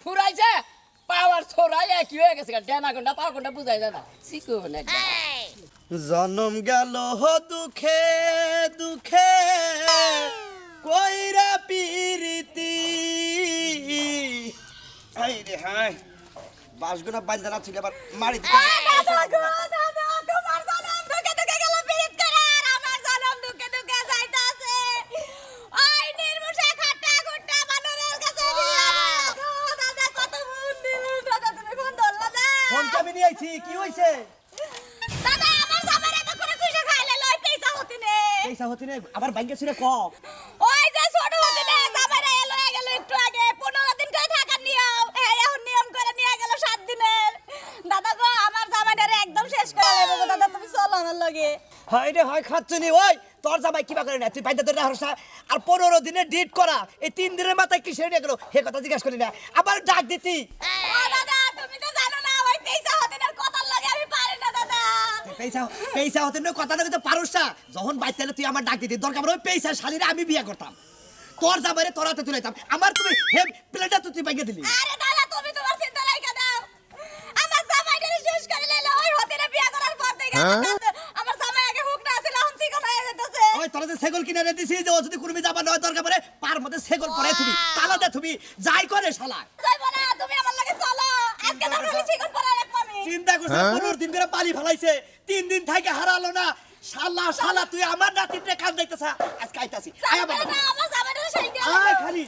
ছুরাইছে পাওয়ার ছড়াই একই হয়ে গেছে ডেনা কোনটা পাওয়া কোনটা বুঝাই যায় না শিখু না জনম গেল দুঃখে দুঃখে কইরা পিরিতি এই রে হাই বাসগুনা বান্ধা না ছিল আবার মারি দিতে ফোন চাবি নিয়ে আইছি কি হইছে পয়সা হতে নে আবার ব্যাংকে ছিল ক হয় রে হয় খাচ্ছনি ওই তোর জামাই কিবা করে না তুই বাইন্দা ধরে হারসা আর 15 দিনে ডিট করা এই 3 দিনের মাথায় কি সেরে গেল হে কথা জিজ্ঞাসা করি না আবার ডাক দিতি পয়সা হতে না কথা না পারুস না যখন বাইতে তুই আমার ডাক দিতি দরকার ওই পয়সা শালিরে আমি বিয়ে করতাম তোর জামাইরে তোরাতে তুলাইতাম আমার তুমি হে প্লেটটা তুই বাইকে দিলি আরে দাদা তুমি তোমার চিন্তা রাখা দাও আমার জামাইটারে শেষ করে লাইলো ওই হতেরে বিয়া করার পর থেকে আমার জামাই আগে হুক না ছিল হন চিকন হয়ে যেতেছে ওই তোরা যে ছাগল কিনে রে দিছিস যে ও যদি কুরমি যাবা নয় দরকার পড়ে পার মধ্যে ছাগল পড়ে তুমি তালা দে তুমি যাই করে শালা যাইবো না তুমি আমার লাগে চলো আজকে ধরে চিকন পড়া রাখবো আমি চিন্তা করছ 15 দিন ধরে পালি ফলাইছে 3 দিন থেকে হারালো না শালা শালা তুই আমার নাতিতে কাজ দেখতেছ আজকে আইতাছি আয় বাবা না আমার জামাইটারে সেই দাও আয় খালি